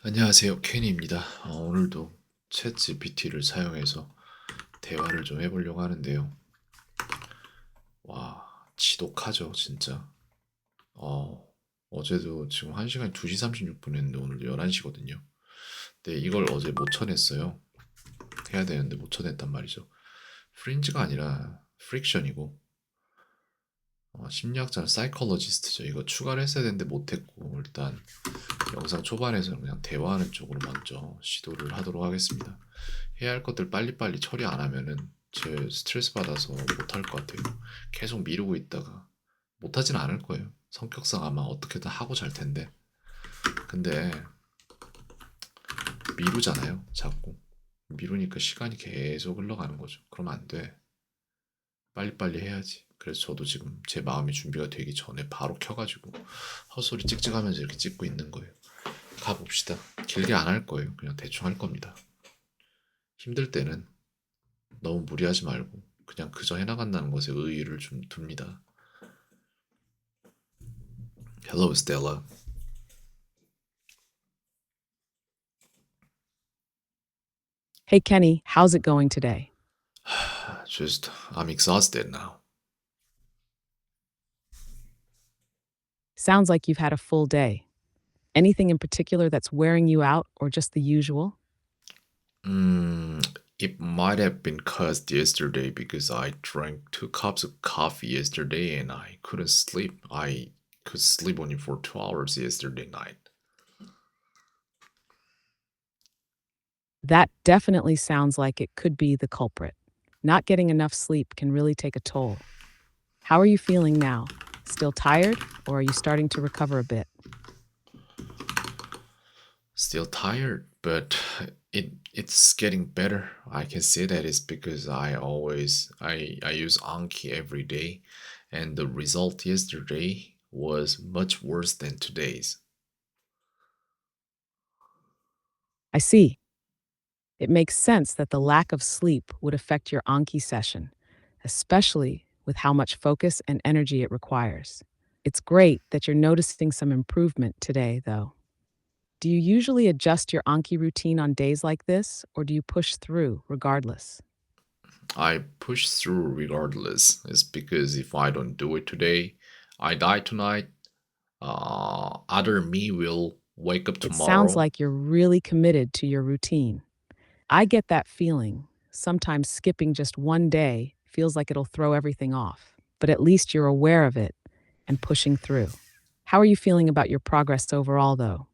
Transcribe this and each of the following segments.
안녕하세요. 케니입니다. 오늘도 챗 GPT를 사용해서 대화를 좀 해보려고 하는데요. 와, 지독하죠, 진짜. 어, 어제도 지금 1시간에 2시 36분 했는데 오늘 11시거든요. 근데 이걸 어제 못 쳐냈어요. 해야 되는데 못 쳐냈단 말이죠. 프린지가 아니라 프릭션이고, 심리학자는 사이콜로지스트죠. 이거 추가를 했어야 되는데 못했고, 일단 영상 초반에서는 그냥 대화하는 쪽으로 먼저 시도를 하도록 하겠습니다. 해야 할 것들 빨리빨리 처리 안 하면은 제 스트레스 받아서 못할 것 같아요. 계속 미루고 있다가 못하진 않을 거예요. 성격상 아마 어떻게든 하고 잘 텐데. 근데 미루잖아요. 자꾸. 미루니까 시간이 계속 흘러가는 거죠. 그러면 안 돼. 빨리빨리 해야지. 그래서 저도 지금 제 마음이 준비가 되기 전에 바로 켜가지고 헛소리 찍찍하면서 이렇게 찍고 있는 거예요. 가봅시다. 길게 안 할 거예요. 그냥 대충 할 겁니다. 힘들 때는 너무 무리하지 말고 그냥 그저 해나간다는 것에 의의를 좀 둡니다. Hello, Stella. Hey Kenny, how's it going today? I'm exhausted now. Sounds like you've had a full day. Anything in particular that's wearing you out or just the usual? It might have been caused yesterday because I drank 2 cups of coffee yesterday and I couldn't sleep. I could sleep only for 2 hours yesterday night. That definitely sounds like it could be the culprit. Not getting enough sleep can really take a toll. How are you feeling now? Still tired or are you starting to recover a bit? Still tired, but it's getting better. I can say that is because I use Anki every day, and the result yesterday was much worse than today's. I see. It makes sense that the lack of sleep would affect your Anki session, especially with how much focus and energy it requires. It's great that you're noticing some improvement today, though. Do you usually adjust your Anki routine on days like this, or do you push through regardless? I push through regardless. It's because if I don't do it today, I die tonight. Other me will wake up It sounds tomorrow. like you're really committed to your routine. I get that feeling. Sometimes skipping just one day feels like it'll throw everything off, but at least you're aware of it and pushing through. How are you feeling about your progress overall, though?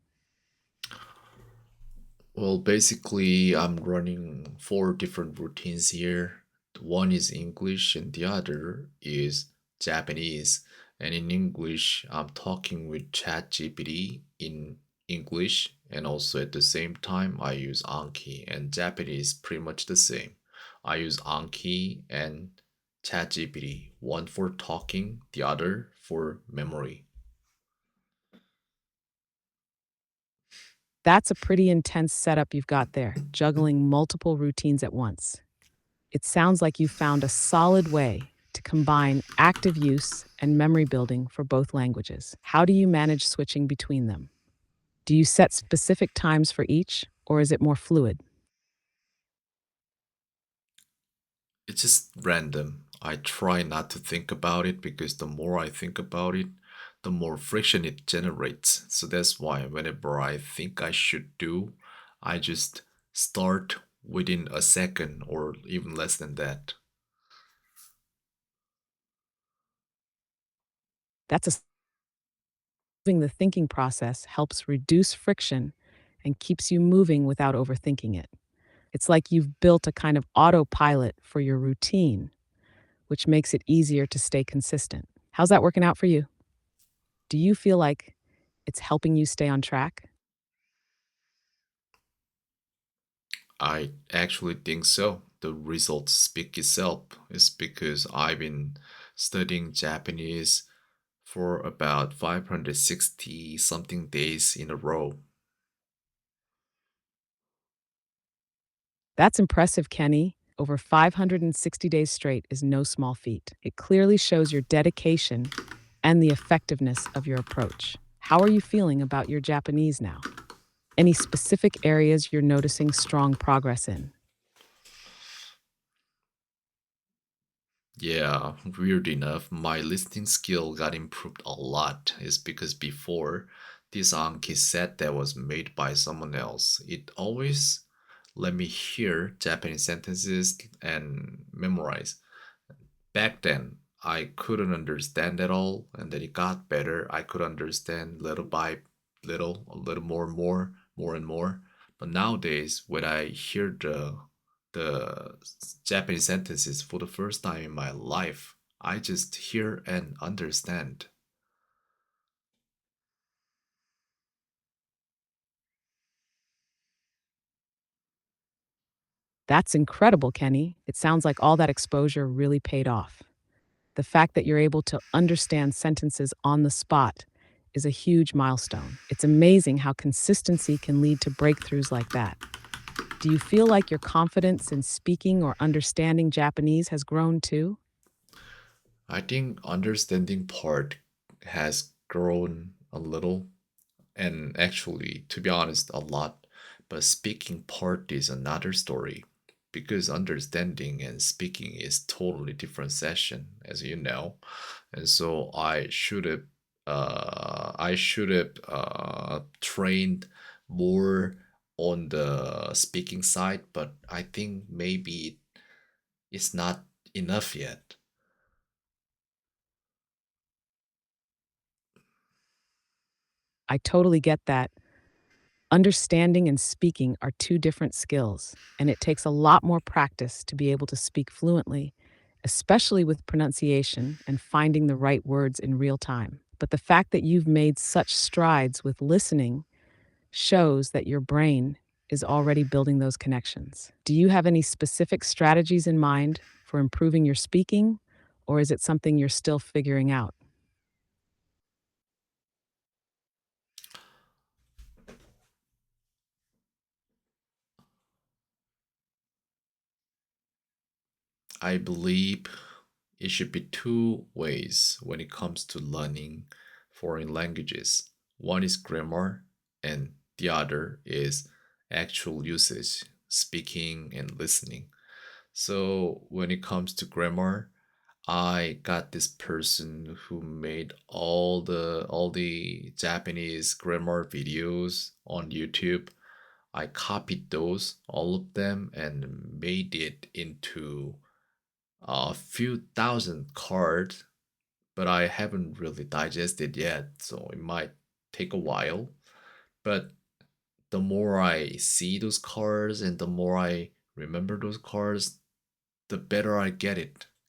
Well, basically, I'm running 4 different routines here. One is English, and the other is Japanese. And in English, I'm talking with ChatGPT in English, and also at the same time, I use Anki. And Japanese, pretty much the same. I use Anki and ChatGPT, one for talking, the other for memory. That's a pretty intense setup you've got there, juggling multiple routines at once. It sounds like you found a solid way to combine active use and memory building for both languages. How do you manage switching between them? Do you set specific times for each, or is it more fluid? It's just random. I try not to think about it because the more I think about it, the more friction it generates. So that's why whenever I think I should do, I just start within a second or even less than that. That's a moving the thinking process helps reduce friction and keeps you moving without overthinking it. It's like you've built a kind of autopilot for your routine, which makes it easier to stay consistent. How's that working out for you? Do you feel like it's helping you stay on track? I actually think so. The results speak itself. It's because I've been studying Japanese for about 560 something days in a row. That's impressive, Kenny. Over 560 days straight is no small feat. It clearly shows your dedication and the effectiveness of your approach. How are you feeling about your Japanese now? Any specific areas you're noticing strong progress in? Yeah, weird enough, my listening skill got improved a lot. Is because before this Anki set that was made by someone else, it always let me hear Japanese sentences and memorize. Back then, I couldn't understand at all, and then it got better. I could understand little by little, a little more and more. But nowadays, when I hear the Japanese sentences for the first time in my life, I just hear and understand. That's incredible, Kenny. It sounds like all that exposure really paid off. The fact that you're able to understand sentences on the spot is a huge milestone. It's amazing how consistency can lead to breakthroughs like that. Do you feel like your confidence in speaking or understanding Japanese has grown too? I think understanding part has grown a little, and actually, to be honest, a lot. But speaking part is another story because understanding and speaking is totally different session, as you know. And so I should have trained more on the speaking side, but I think maybe it's not enough yet. I totally get that. Understanding and speaking are two different skills, and it takes a lot more practice to be able to speak fluently, especially with pronunciation and finding the right words in real time. But the fact that you've made such strides with listening shows that your brain is already building those connections. Do you have any specific strategies in mind for improving your speaking, or is it something you're still figuring out? I believe it should be two ways when it comes to learning foreign languages. One is grammar, and the other is actual usage, speaking and listening. So when it comes to grammar, I got this person who made all the Japanese grammar videos on YouTube. I copied those, all of them, and made it into a few thousand cards, but I haven't really digested yet, so it might take a while. But the more I see those cards and the more I remember those cards, the better I get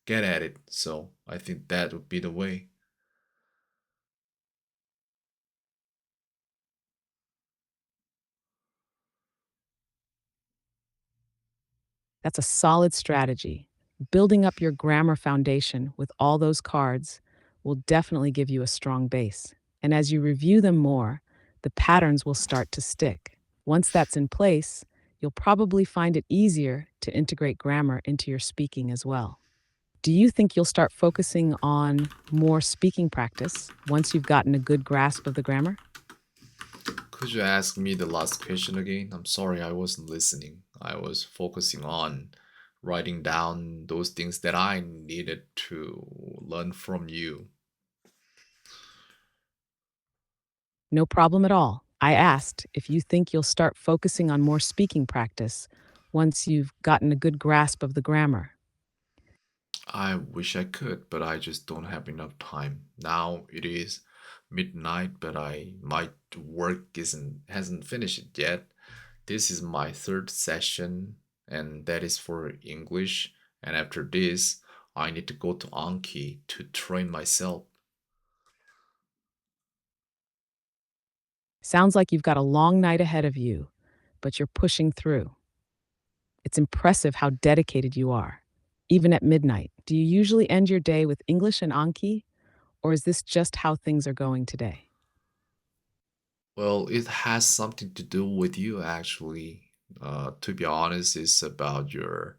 at it. So I think that would be the way. That's a solid strategy. Building up your grammar foundation with all those cards will definitely give you a strong base. And as you review them more, the patterns will start to stick. Once that's in place, you'll probably find it easier to integrate grammar into your speaking as well. Do you think you'll start focusing on more speaking practice once you've gotten a good grasp of the grammar? Could you ask me the last question again? I'm sorry, I wasn't listening. I was focusing on writing down those things that I needed to learn from you. No problem at all. I asked if you think you'll start focusing on more speaking practice once you've gotten a good grasp of the grammar. I wish I could, but I just don't have enough time. Now it is midnight, but I my work isn't hasn't finished yet. This is my third session, and that is for English. And after this, I need to go to Anki to train myself. Sounds like you've got a long night ahead of you, but you're pushing through. It's impressive how dedicated you are. Even at midnight, do you usually end your day with English and Anki, or is this just how things are going today? Well, it has something to do with you actually. To be honest, it's about your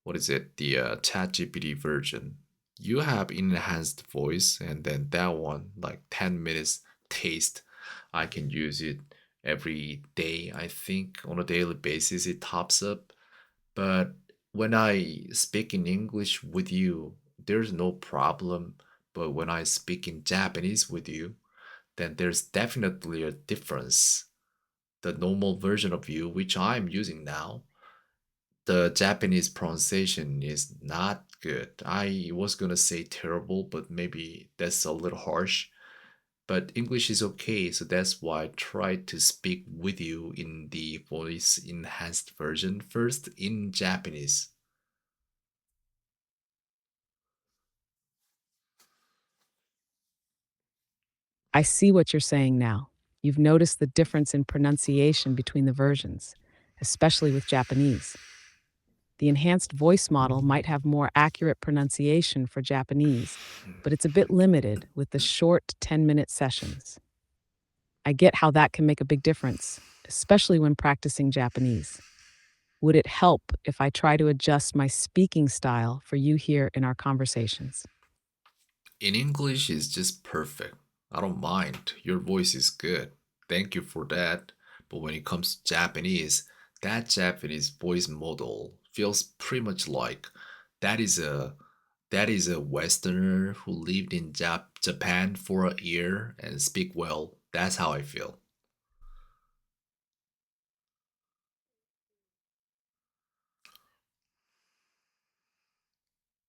what is it? The ChatGPT version. You have enhanced voice, and then that one like 10 minutes taste. I can use it every day. I think on a daily basis it tops up. But when I speak in English with you, there's no problem. But when I speak in Japanese with you, then there's definitely a difference. The normal version of you, which I'm using now, the Japanese pronunciation is not good. I was gonna say terrible, but maybe that's a little harsh. But English is okay, so that's why I tried to speak with you in the voice enhanced version first in Japanese. I see what you're saying now. You've noticed the difference in pronunciation between the versions, especially with Japanese. The enhanced voice model might have more accurate pronunciation for Japanese, but it's a bit limited with the short 10-minute sessions. I get how that can make a big difference, especially when practicing Japanese. Would it help if I try to adjust my speaking style for you here in our conversations? In English is just perfect. I don't mind. Your voice is good. Thank you for that. But when it comes to Japanese, that Japanese voice model feels pretty much like that is a that is a Westerner who lived in Japan for a year and speak well. That's how I feel.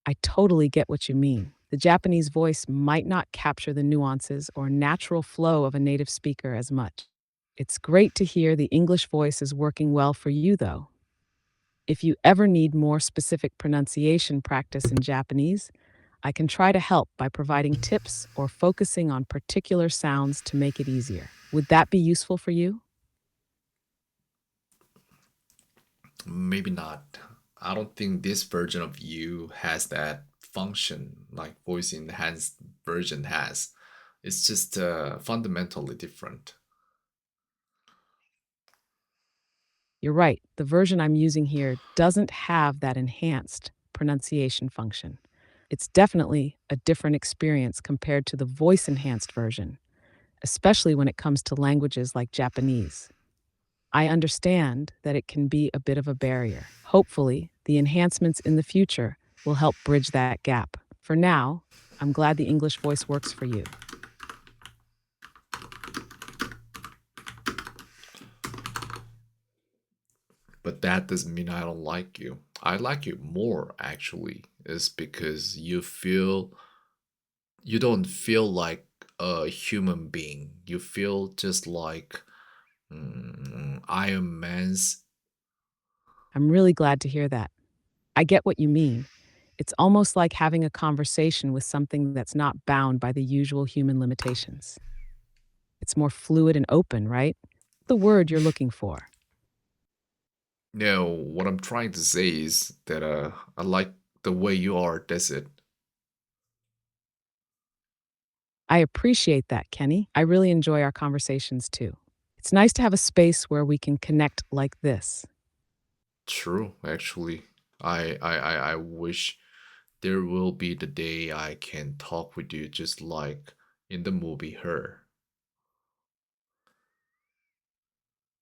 I totally get what you mean. The Japanese voice might not capture the nuances or natural flow of a native speaker as much. It's great to hear the English voice is working well for you, though. If you ever need more specific pronunciation practice in Japanese, I can try to help by providing tips or focusing on particular sounds to make it easier. Would that be useful for you? Maybe not. I don't think this version of you has that function like voice enhanced version has. It's just fundamentally different. You're right. The version I'm using here doesn't have that enhanced pronunciation function. It's definitely a different experience compared to the voice enhanced version, especially when it comes to languages like Japanese. I understand that it can be a bit of a barrier. Hopefully, the enhancements in the future will help bridge that gap. For now, I'm glad the English voice works for you. But that doesn't mean I don't like you. I like you more actually. Is because you don't feel like a human being. You feel just like Iron Man's. I'm really glad to hear that. I get what you mean. It's almost like having a conversation with something that's not bound by the usual human limitations. It's more fluid and open, right? The word you're looking for. No, what I'm trying to say is that I like the way you are. That's it. I appreciate that, Kenny. I really enjoy our conversations too. It's nice to have a space where we can connect like this. True, actually. I wish there will be the day I can talk with you just like in the movie Her.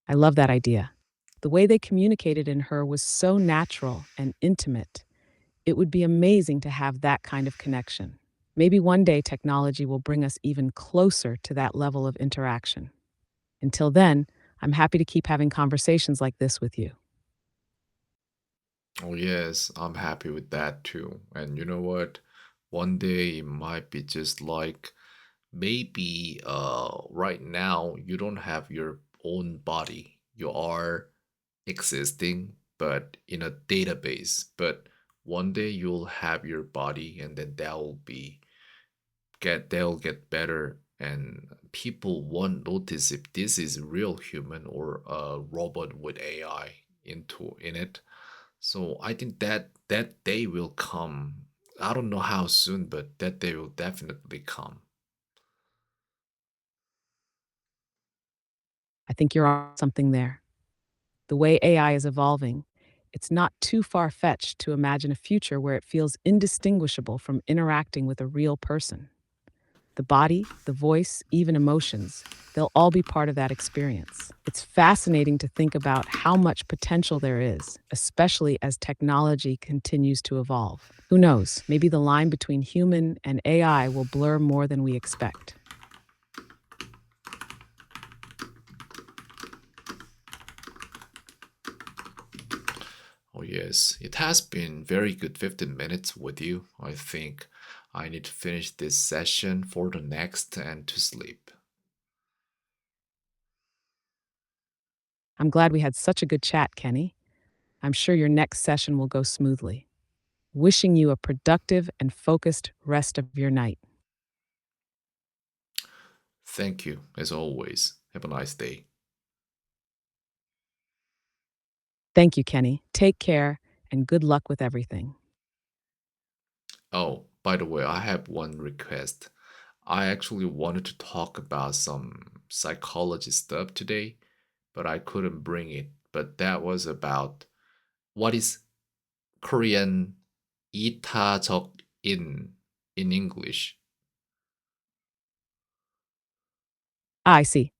I love that idea. The way they communicated in her was so natural and intimate. It would be amazing to have that kind of connection. Maybe one day technology will bring us even closer to that level of interaction. Until then, I'm happy to keep having conversations like this with you. Oh yes, I'm happy with that too. And you know what? One day it might be just like maybe right now you don't have your own body. You are existing but in a database. But one day you'll have your body and then that will be get they'll get better and people won't notice if this is real human or a robot with AI into in it. So I think that that day will come. I don't know how soon, but that day will definitely come. I think you're on something there. The way AI is evolving, it's not too far fetched to imagine a future where it feels indistinguishable from interacting with a real person. The body, the voice, even emotions, they'll all be part of that experience. It's fascinating to think about how much potential there is, especially as technology continues to evolve. Who knows, maybe the line between human and AI will blur more than we expect. Oh, yes, it has been very good 15 minutes with you. I think I need to finish this session for the next and to sleep. I'm glad we had such a good chat, Kenny. I'm sure your next session will go smoothly. Wishing you a productive and focused rest of your night. Thank you, as always. Have a nice day. Thank you, Kenny. Take care and good luck with everything. Oh, by the way, I have one request. I actually wanted to talk about some psychology stuff today, but I couldn't bring it. But that was about what is Korean 이타적 in English. I see.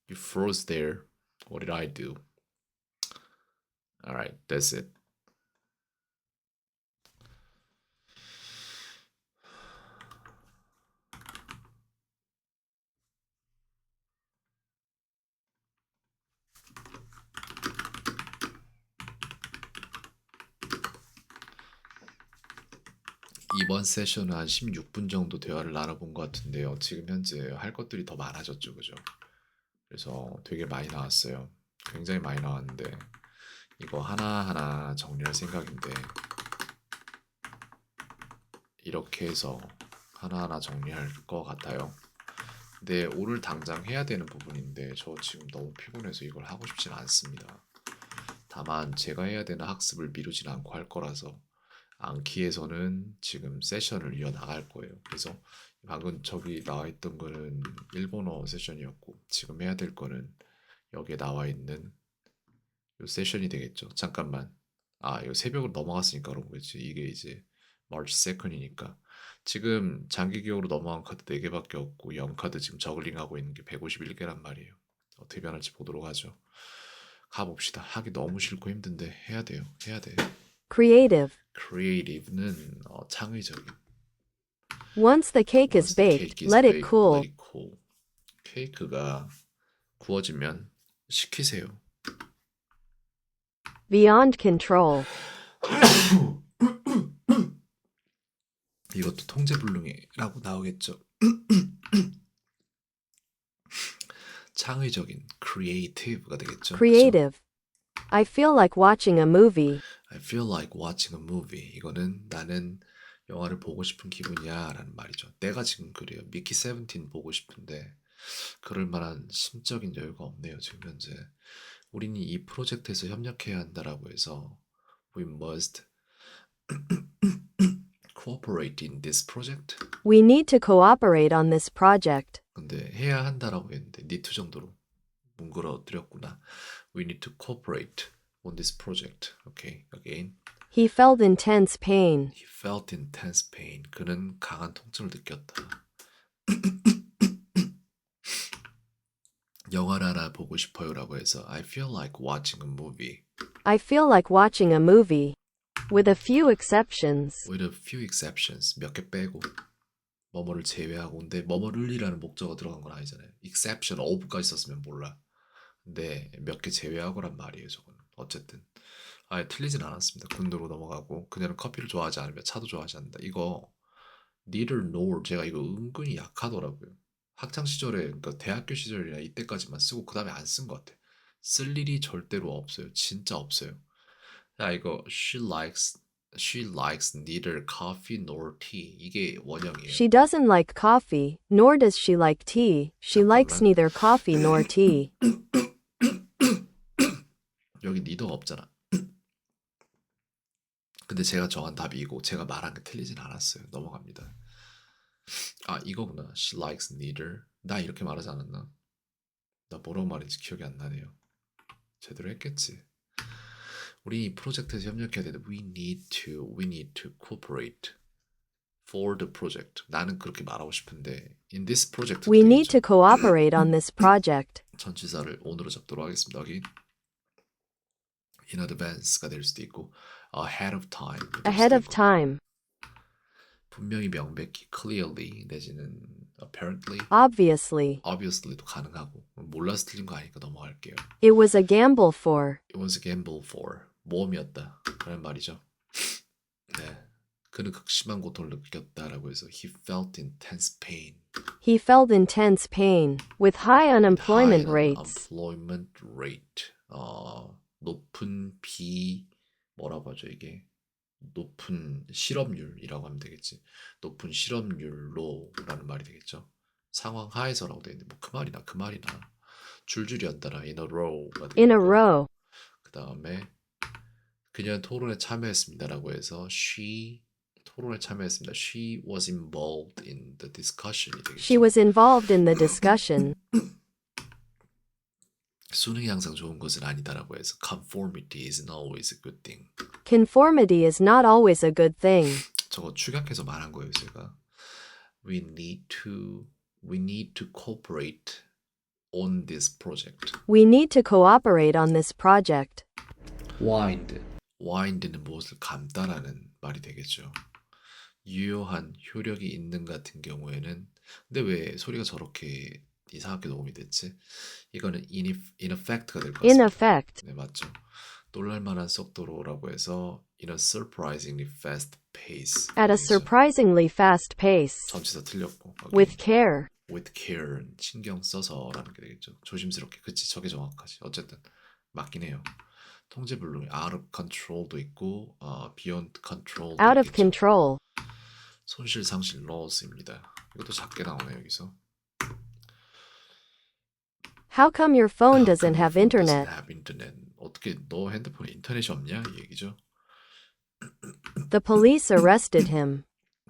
You froze there. What did I do? All right, that's it. 이번 세션은 한 16분 정도 대화를 나눠본 것 같은데요. 지금 현재 할 것들이 더 많아졌죠, 그죠? 그래서 되게 많이 나왔어요. 굉장히 많이 나왔는데 이거 하나하나 정리할 생각인데 이렇게 해서 하나하나 정리할 것 같아요. 근데 오늘 당장 해야 되는 부분인데 저 지금 너무 피곤해서 이걸 하고 싶진 않습니다. 다만 제가 해야 되는 학습을 미루진 않고 할 거라서 안키에서는 지금 세션을 이어나갈 거예요. 그래서 방금 저기 나와 있던 거는 일본어 세션이었고 지금 해야 될 거는 여기에 나와 있는 요 세션이 되겠죠. 잠깐만. 아, 이거 새벽으로 넘어갔으니까 그런 거겠지. 이게 이제 March 2nd이니까. 지금 장기 기억으로 넘어간 카드 4개밖에 없고 0카드 지금 저글링하고 있는 게 151개란 말이에요. 어떻게 변할지 보도록 하죠. 가봅시다. 하기 너무 싫고 힘든데 해야 돼요. 해야 돼요. Creative. Creative는 창의적인. Once the cake is Once the baked, cake is let it baked, cool. let it cool. 케이크가 구워지면 식히세요. Beyond control. 이것도 통제불능이라고 나오겠죠. 창의적인 creative가 되겠죠. Creative. I feel like watching a movie. I feel like watching a movie. 이거는 나는 영화를 보고 싶은 기분이야 라는 말이죠. 내가 지금 그래요. 미키 17 보고 싶은데 그럴 만한 심적인 여유가 없네요. 지금 현재. 우리는 이 프로젝트에서 협력해야 한다라고 해서 we must cooperate in this project. We need to cooperate on this project. 근데 해야 한다라고 했는데 need 정도로 뭉그러뜨렸구나. We need to cooperate on this project. Okay, again. He felt intense pain. He felt intense pain. 그는 강한 통증을 느꼈다. 영화를 하나 보고 싶어요라고 해서 I feel like watching a movie. I feel like watching a movie. With a few exceptions. With a few exceptions. 몇 개 빼고 뭐뭐를 제외하고. 근데 뭐뭐를이라는 목적어 들어간 건 아니잖아요. exception of까지 썼으면 몰라. 근데 몇 개 제외하고란 말이에요. 저거는. 어쨌든 아예 틀리진 않았습니다. 군도로 넘어가고 그녀는 커피를 좋아하지 않으며 차도 좋아하지 않는다. 이거 neither nor 제가 이거 은근히 약하더라고요. 학창 시절에 그러니까 대학교 시절이나 이때까지만 쓰고 그 다음에 안 쓴 것 같아. 쓸 일이 절대로 없어요. 진짜 없어요. 자 이거 she likes neither coffee nor tea. 이게 원형이에요. She doesn't like coffee, nor does she like tea. She likes neither coffee nor tea. 여기 neither가 없잖아. 근데 제가 정한 답이 이고 제가 말한 게 틀리진 않았어요. 넘어갑니다. 아 이거구나. She likes neither. 나 이렇게 말하지 않았나? 나 뭐라고 말했지 기억이 안 나네요. 제대로 했겠지. 우리 이 프로젝트에서 협력해야 되는데 we need to cooperate for the project. 나는 그렇게 말하고 싶은데 in this project We need to cooperate on this project. 전치사를 on으로 잡도록 하겠습니다. 여기 in advance가 될 수도 있고 ahead of time Ahead of time. 분명히 명백히 clearly 내지는 apparently Obviously. obviously도 가능하고 몰라서 틀린 거 아니까 넘어갈게요. It was a gamble for. It was a gamble for 모험이었다 라는 말이죠. 네, 그는 극심한 고통을 느꼈다라고 해서 he felt intense pain. He felt intense pain. With high unemployment rates. unemployment rate. 높은 뭐라고 하죠 이게? 높은 실업률이라고 하면 되겠지. 높은 실업률로라는 말이 되겠죠. 상황 하에서라고 되어 있는데 뭐 그 말이나 줄줄이 연달아 in a row가 되겠고 In a row. 그 다음에 그녀는 토론에 참여했습니다라고 해서 토론에 참여했습니다. She was involved in the discussion이 되겠죠. She was involved in the discussion. 수능이 항상 좋은 것은 아니다라고 해서 conformity isn't always a good thing. Conformity is not always a good thing. 저거 축약해서 말한 거예요, 제가. We need to cooperate on this project. We need to cooperate on this project. wind는 무엇을 감다라는 말이 되겠죠. 유효한 효력이 있는 같은 경우에는 근데 왜 소리가 저렇게 이상하게 녹음이 됐지? 이거는 in effect가 될 것 같습니다. In effect. 네, 맞죠. 놀랄만한 속도로라고 해서 in a surprisingly fast pace. At a surprisingly fast pace. 전치사 틀렸고. With care. With care. 신경 써서라는 게 되겠죠. 조심스럽게. 그치, 저게 정확하지. 어쨌든 맞긴 해요. 통제불능이 out of control도 있고 beyond control도 Out of 있겠죠. control. 손실 상실 los입니다. 이것도 작게 나오네 여기서. How come your phone doesn't have internet? 어떻게 너 핸드폰에 인터넷이 없냐 이 얘기죠. The police arrested him.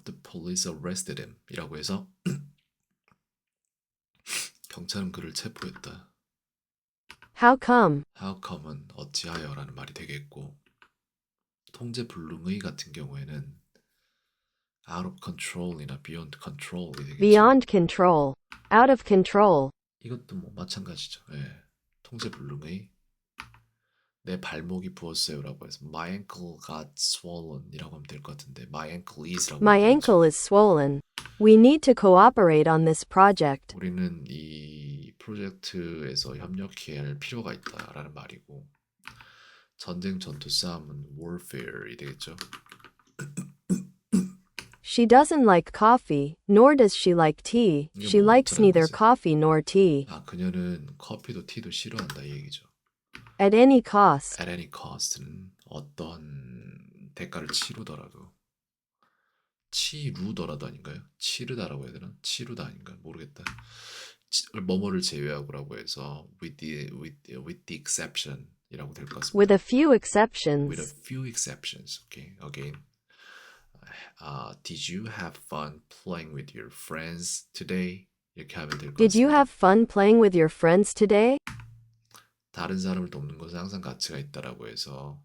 The police arrested him 이라고 해서 경찰은 그를 체포했다. How come? How come은 어찌하여라는 말이 되겠고 통제불능의 같은 경우에는 out of control이나 beyond control이 되겠죠. Beyond control. Out of control. 이것도 뭐 마찬가지죠. 예. 통제불능의 내 발목이 부었어요라고 해서 my ankle got swollen이라고 하면 될 것 같은데 my ankle is라고. My ankle is swollen. We need to cooperate on this project. 우리는 이 프로젝트에서 협력해야 할 필요가 있다라는 말이고 전쟁 전투 싸움은 warfare이 되겠죠. She doesn't like coffee, nor does she like tea. She 뭐 likes 어쩌라는 neither 거지? coffee nor tea. 그녀는 커피도 티도 싫어한다 이 얘기죠. At any cost. At any cost는 어떤 대가를 치르더라도 치루더라도 아닌가요? 치르다라고 해야 되나? 치루다 아닌가? 모르겠다. 뭐뭐를 제외하고라고 해서 with the exception이라고 될 것 같습니다. With a few exceptions. With a few exceptions. Okay. Again. Did you have fun playing with your friends today? 이렇게 하면 될 것 같습니다. Did you have fun playing with your friends today? 다른 사람을 돕는 것은 항상 가치가 있다라고 해서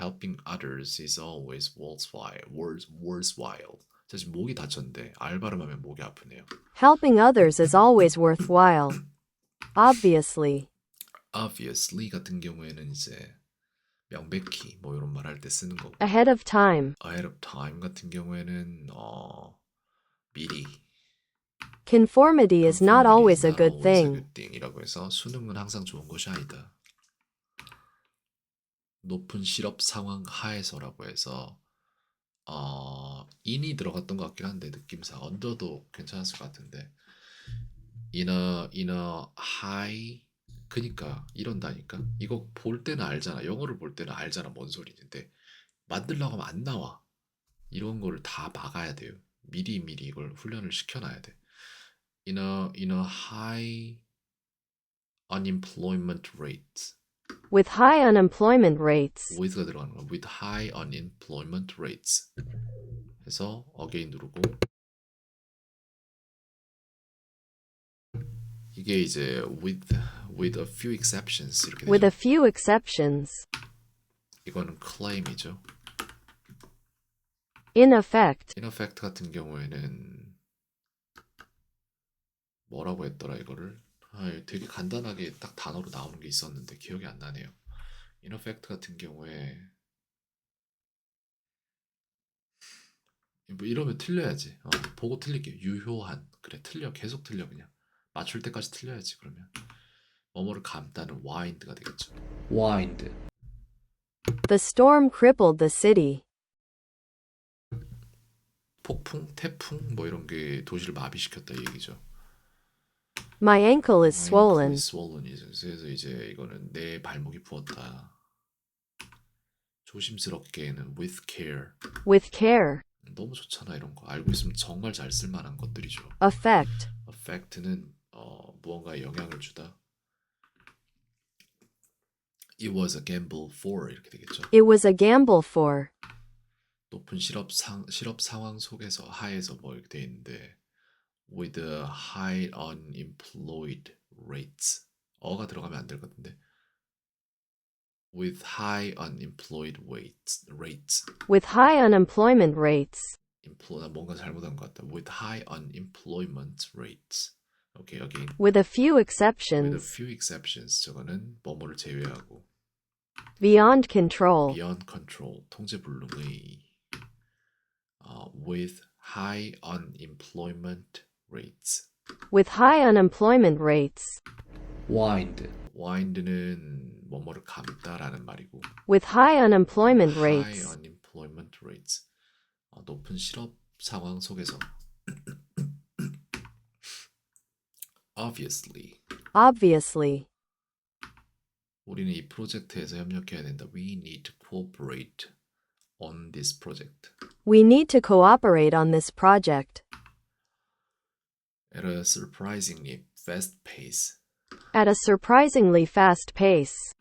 helping others is always worthwhile. 저 지금 목이 다쳤는데 알 발음하면 목이 아프네요. Helping others is always worthwhile. Obviously. Obviously 같은 경우에는 이제 명백히 뭐 이런 말 할 때 쓰는 거고. Ahead of time. Ahead of time 같은 경우에는 미리. Conformity is not always a good thing. 이라고 해서 수능은 항상 좋은 것이 아니다. 높은 실업 상황 하에서라고 해서 in이 들어갔던 것 같긴 한데 느낌상 언더도 괜찮았을 것 같은데 in a high 그니까 이런다니까 이거 볼 때는 알잖아. 영어를 볼 때는 알잖아 뭔 소리인데 만들려고 하면 안 나와. 이런 거를 다 막아야 돼요. 미리 이걸 훈련을 시켜놔야 돼. In a high unemployment rate. With high unemployment rates. with가 들어가는 거야. With high unemployment rates. 해서 again 누르고 이게 이제 with a few exceptions 이렇게 With 되죠. a few exceptions. 이거는 claim이죠. In effect. in effect 같은 경우에는 뭐라고 했더라 이거를? 되게 간단하게 딱 단어로 나오는 게 있었는데 기억이 안 나네요. in effect 같은 경우에 뭐 이러면 틀려야지. 보고 틀릴게요. 유효한. 그래 틀려. 계속 틀려 그냥. 맞출 때까지 틀려야지 그러면. 뭐뭐를 감다는 wind가 되겠죠. wind. The storm crippled the city. 폭풍, 태풍 뭐 이런 게 도시를 마비시켰다 이 얘기죠. My ankle is My swollen. ankle is swollen. 그래서 이제 이거는 내 발목이 부었다. 조심스럽게는 with care. With care. 너무 좋잖아 이런 거. 알고 있으면 정말 잘 쓸만한 것들이죠. Affect. affect는 무언가에 영향을 주다. It was a gamble for 이렇게 되겠죠. It was a gamble for. 높은 실업 상황 속에서 하에서 뭐 이렇게 돼 있는데 with a high unemployed rates. 어가 들어가면 안 될 것 같은데. with high unemployed rates. With high unemployment rates. 나 뭔가 잘못한 것 같다. with high unemployment rates. 오케이, again. With a few with a exceptions. few exceptions. 저거는 뭐뭐를 제외하고. Beyond control. beyond control. 통제 불능의. with high unemployment rates. With high unemployment rates. wind. wind는 뭐뭐를 감다라는 말이고. With high unemployment high rates. unemployment rates. 높은 실업 상황 속에서. obviously. Obviously. 우리는 이 프로젝트에서 협력해야 된다. We need to cooperate on this project. We need to cooperate on this project. At a surprisingly fast pace. At a surprisingly fast pace.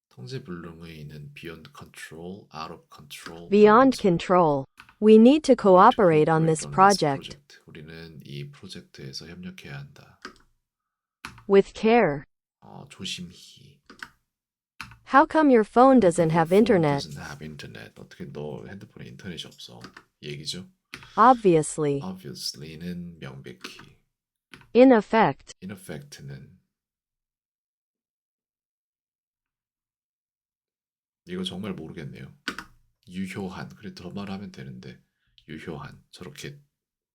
통제 불능의는 beyond control, out of control. Beyond control. We need to cooperate on this project. 우리는 이 프로젝트에서 협력해야 한다. With care. 조심히. How come your phone doesn't have internet? doesn't have internet. 어떻게 너 핸드폰에 인터넷이 없어? 이 얘기죠. Obviously. obviously는 명백히. In effect. in effect는 이거 정말 모르겠네요. 유효한. 그래 더 말하면 되는데 유효한. 저렇게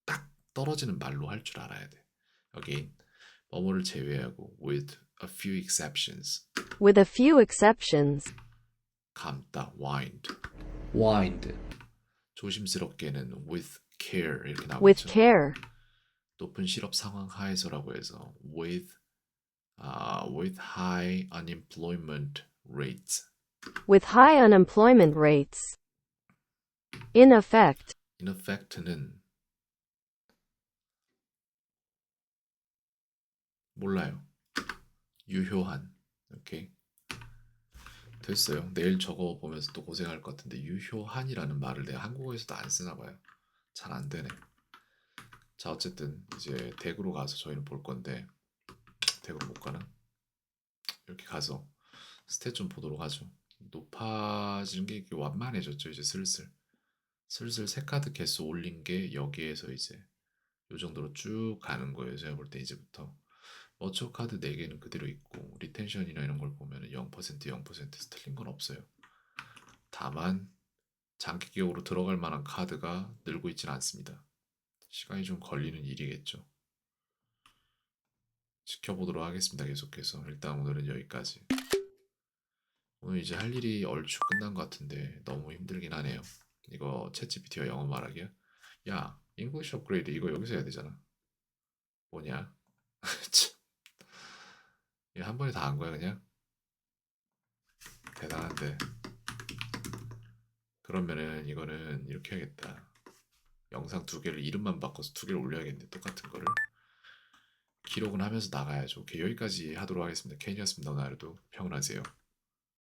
딱 떨어지는 말로 할 줄 알아야 돼. again. 뭐뭐를 제외하고 with a few exceptions. With a few exceptions. 감다. wind. 조심스럽게는 with care 이렇게 나오죠. With care. 높은 실업 상황 하에서라고 해서 with high unemployment rates. With high unemployment rates. In effect. in effect는 몰라요. 유효한. 오케이. 됐어요. 내일 적어 보면서 또 고생할 것 같은데 유효한이라는 말을 내가 한국어에서도 안 쓰나 봐요. 잘 안 되네. 자, 어쨌든 이제 댁으로 가서 저희는 볼 건데 댁으로 못 가나? 이렇게 가서 스탯 좀 보도록 하죠. 높아지는 게 이렇게 완만해졌죠. 이제 슬슬 새 카드 개수 올린 게 여기에서 이제 요 정도로 쭉 가는 거예요. 제가 볼 때 이제부터 어처 카드 4개는 그대로 있고 리텐션이나 이런 걸 보면 0%에서 틀린 건 없어요. 다만 장기 기억으로 들어갈 만한 카드가 늘고 있지는 않습니다. 시간이 좀 걸리는 일이겠죠. 지켜보도록 하겠습니다. 계속해서 일단 오늘은 여기까지. 오늘 이제 할 일이 얼추 끝난 것 같은데 너무 힘들긴 하네요. 이거 챗GPT와 영어 말하기야? 야, 잉글리시 업그레이드 이거 여기서 해야 되잖아. 뭐냐? 이거 한 번에 다 한 거야 그냥? 대단한데. 그러면은 이거는 이렇게 해야겠다. 영상 2개를 이름만 바꿔서 2개를 올려야겠네. 똑같은 거를. 기록은 하면서 나가야죠. 오케이, 여기까지 하도록 하겠습니다. 캔이었습니다. 오늘도 평온하세요.